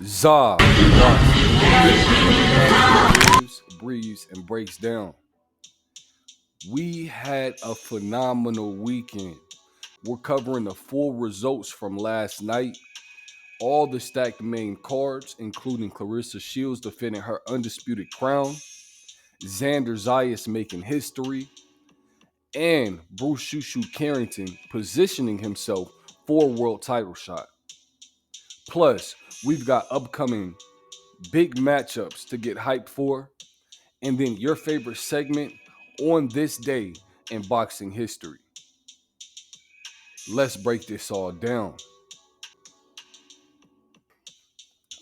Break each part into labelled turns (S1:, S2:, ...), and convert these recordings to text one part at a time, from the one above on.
S1: ZABoxingNation breathes and breaks down. We had a phenomenal weekend. We're covering the full results from last night, all the stacked main cards, including Claressa Shields defending her undisputed crown, Xander Zayas making history, and Bruce Shushu Carrington positioning himself for a world title shot. Plus, we've got upcoming big matchups to get hyped for, and then your favorite segment on this day in boxing history. Let's break this all down.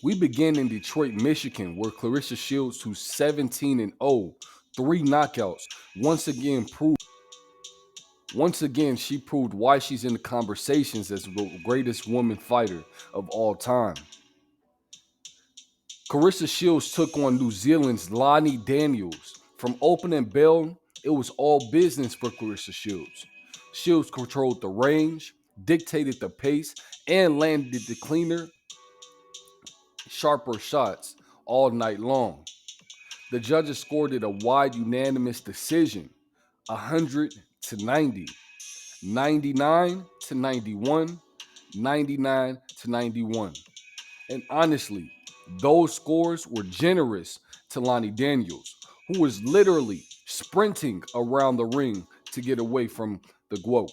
S1: We begin in Detroit, Michigan, where Claressa Shields, who's 17-0, 3 knockouts, once again she proved why she's in the conversations as the greatest woman fighter of all time. Claressa Shields took on New Zealand's Lani Daniels. From opening bell, it was all business for Claressa Shields. Shields controlled the range, dictated the pace, and landed the cleaner, sharper shots all night long. The judges scored it a wide unanimous decision, 100-90, 99-91, 99-91. And honestly, those scores were generous to Lani Daniels, who was literally sprinting around the ring to get away from the GWOAT.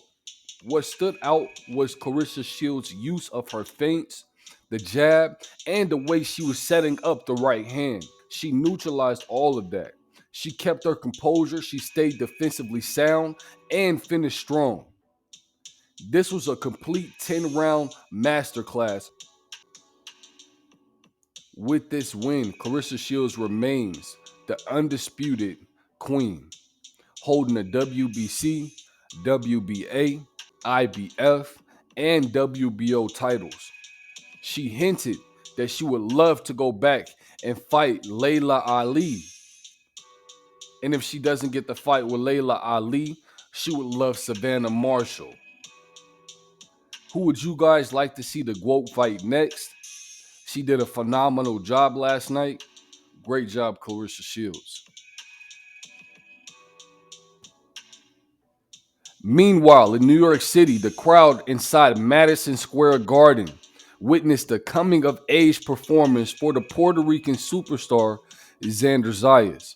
S1: What stood out was Claressa Shields' use of her feints, the jab, and the way she was setting up the right hand. She neutralized all of that. She kept her composure, she stayed defensively sound, and finished strong. This was a complete 10-round masterclass. With this win, Claressa Shields remains the undisputed queen, holding the WBC, WBA, IBF, and WBO titles. She hinted that she would love to go back and fight Laila Ali. And if she doesn't get the fight with Laila Ali, she would love Savannah Marshall. Who would you guys like to see the GWOAT fight next? She did a phenomenal job last night. Great job, Claressa Shields. Meanwhile, in New York City, the crowd inside Madison Square Garden witnessed the coming-of-age performance for the Puerto Rican superstar Xander Zayas.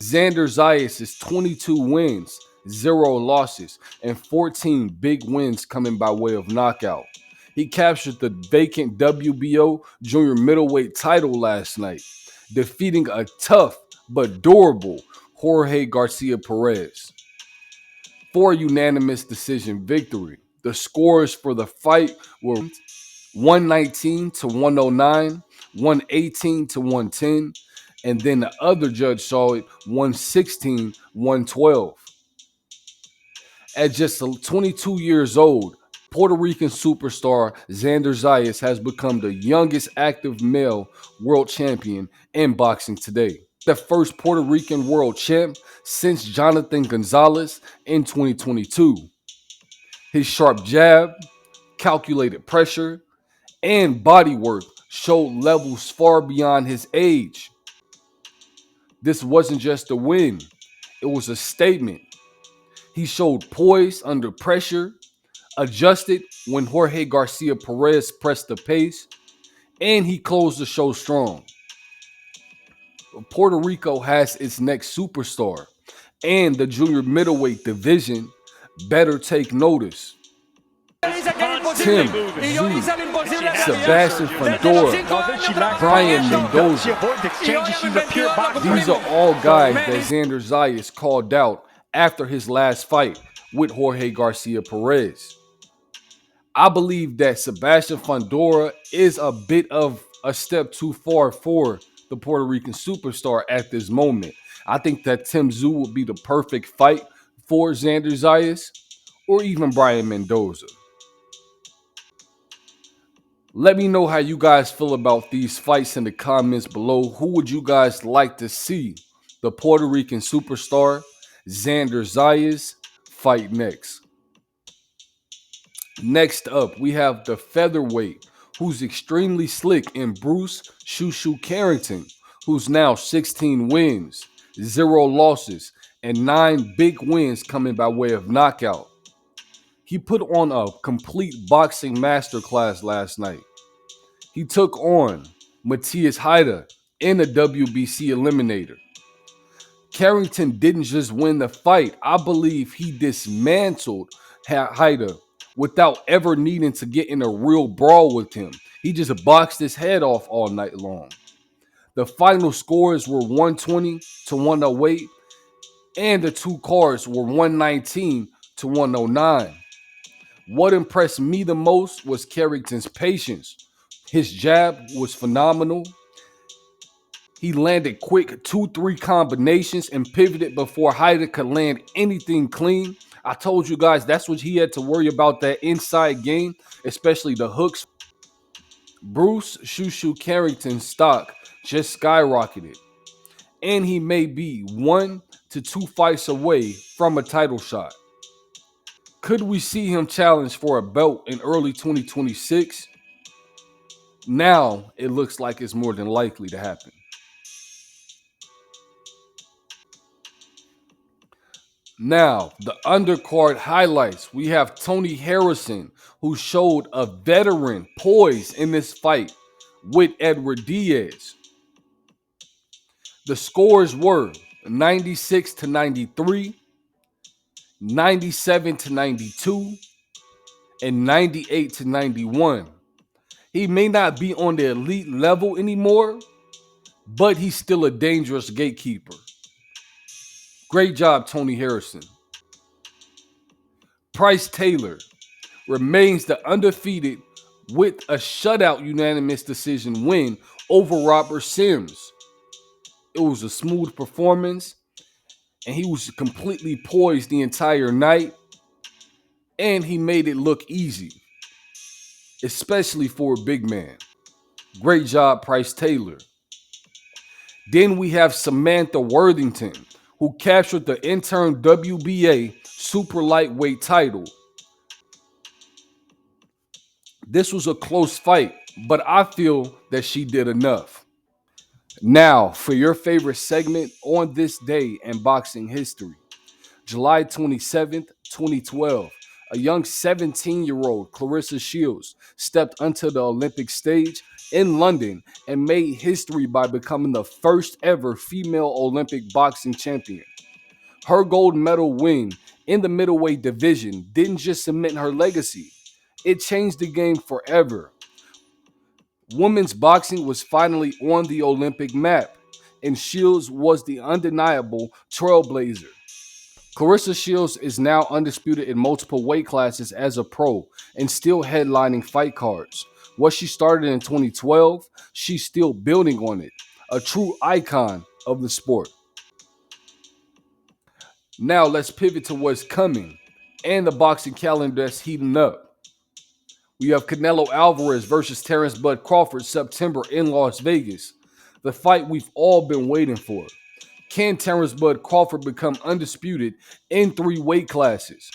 S1: Xander Zayas is 22 wins, 0 losses, and 14 big wins coming by way of knockout. He captured the vacant WBO junior middleweight title last night, defeating a tough but durable Jorge Garcia Perez for a unanimous decision victory. The scores for the fight were 119-109, 118-110, and then the other judge saw it 116-112. At just 22 years old, Puerto Rican superstar Xander Zayas has become the youngest active male world champion in boxing today. The first Puerto Rican world champ since Jonathan Gonzalez in 2022. His sharp jab, calculated pressure, and body work showed levels far beyond his age. This wasn't just a win, it was a statement. He showed poise under pressure, adjusted when Jorge Garcia Perez pressed the pace, and he closed the show strong. Puerto Rico has its next superstar, and the junior middleweight division better take notice. Tim, Zoo, Sebastian Fundora, Brian Mendoza. These are all guys that Xander Zayas called out after his last fight with Jorge Garcia Perez. I believe that Sebastian Fundora is a bit of a step too far for the Puerto Rican superstar at this moment. I think that Tim Zoo would be the perfect fight for Xander Zayas or even Brian Mendoza. Let me know how you guys feel about these fights in the comments below. Who would you guys like to see the Puerto Rican superstar Xander Zayas fight next? Next up, we have the featherweight who's extremely slick, and Bruce Shushu Carrington, who's now 16 wins, 0 losses, and 9 big wins coming by way of knockout. He put on a complete boxing masterclass last night. He took on Mateus Heita in the WBC Eliminator. Carrington didn't just win the fight. I believe he dismantled Heita without ever needing to get in a real brawl with him. He just boxed his head off all night long. The final scores were 120 to 108, and the two cards were 119 to 109. What impressed me the most was Carrington's patience. His jab was phenomenal. He landed quick 2-3 combinations and pivoted before Heita could land anything clean. I told you guys that's what he had to worry about, that inside game, especially the hooks. Bruce Shushu Carrington's stock just skyrocketed, and he may be 1 to 2 fights away from a title shot. Could we see him challenge for a belt in early 2026? Now it looks like it's more than likely to happen. Now, the undercard highlights. We have Tony Harrison, who showed a veteran poise in this fight with Edward Diaz. The scores were 96 to 93, 97 to 92, and 98 to 91. He may not be on the elite level anymore, but he's still a dangerous gatekeeper. Great job, Tony Harrison. Bryce Taylor remains the undefeated with a shutout unanimous decision win over Robert Sims. It was a smooth performance, and he was completely poised the entire night, and he made it look easy, especially for a big man. Great job, Bryce Taylor. Then we have Samantha Worthington, who captured the interim WBA super lightweight title. This was a close fight, but I feel that she did enough. Now, for your favorite segment on this day in boxing history, July 27th, 2012, a young 17-year-old Claressa Shields stepped onto the Olympic stage in London and made history by becoming the first ever female Olympic boxing champion. Her gold medal win in the middleweight division didn't just cement her legacy, it changed the game forever. Women's boxing was finally on the Olympic map, and Shields was the undeniable trailblazer. Claressa Shields is now undisputed in multiple weight classes as a pro and still headlining fight cards. What she started in 2012, she's still building on it. A true icon of the sport. Now let's pivot to what's coming and the boxing calendar that's heating up. We have Canelo Alvarez versus Terrence Bud Crawford September in Las Vegas. The fight we've all been waiting for. Can Terrence Bud Crawford become undisputed in 3 weight classes?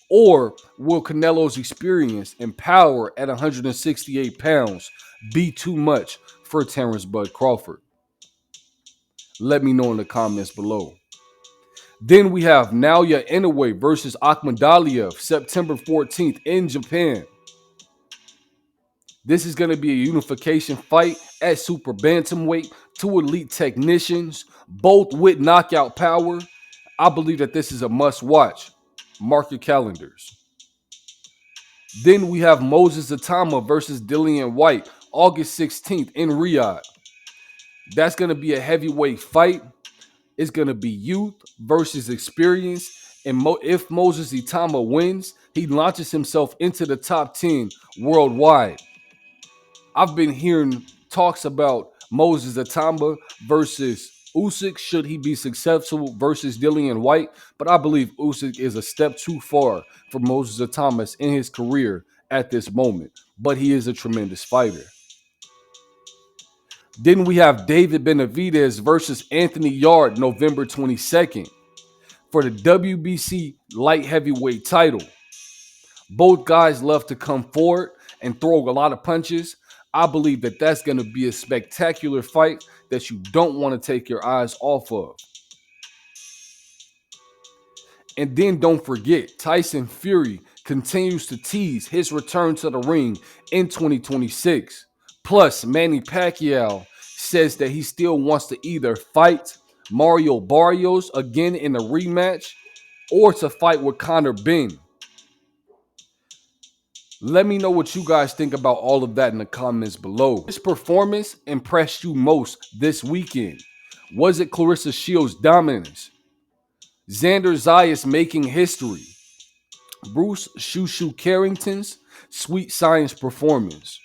S1: Or will Canelo's experience and power at 168 pounds be too much for Terrence Bud Crawford? Let me know in the comments below. Then we have Naoya Inoue versus Akhmadaliev September 14th in Japan. This is going to be a unification fight at super bantamweight, 2 elite technicians, both with knockout power. I believe that this is a must watch. Mark your calendars. Then we have Moses Itauma versus Dillian Whyte August 16th in Riyadh. That's going to be a heavyweight fight. It's going to be youth versus experience. And if Moses Itauma wins, he launches himself into the top 10 worldwide. I've been hearing talks about Moses Itauma versus Usyk, should he be successful, versus Dillian Whyte. But I believe Usyk is a step too far for Moses Itauma in his career at this moment. But he is a tremendous fighter. Then we have David Benavidez versus Anthony Yarde November 22nd for the WBC light heavyweight title. Both guys love to come forward, and throw a lot of punches, I believe that that's going to be a spectacular fight that you don't want to take your eyes off of. And then don't forget, Tyson Fury continues to tease his return to the ring in 2026. Plus, Manny Pacquiao says that he still wants to either fight Mario Barrios again in a rematch or to fight with Conor Benn. Let me know what you guys think about all of that in the comments below. Which performance impressed you most this weekend? Was it Claressa Shields' dominance? Xander Zayas making history? Bruce Shushu Carrington's sweet science performance?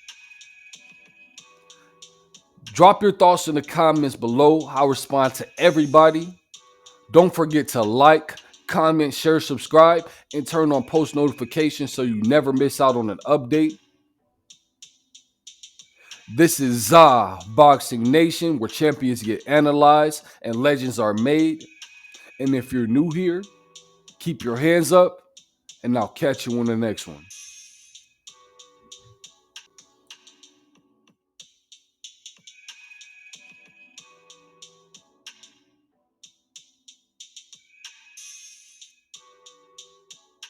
S1: Drop your thoughts in the comments below. I'll respond to everybody. Don't forget to like, comment, share, subscribe, and turn on post notifications so you never miss out on an update. This is ZABoxingNation, where champions get analyzed and legends are made. And if you're new here, keep your hands up, and I'll catch you on the next one.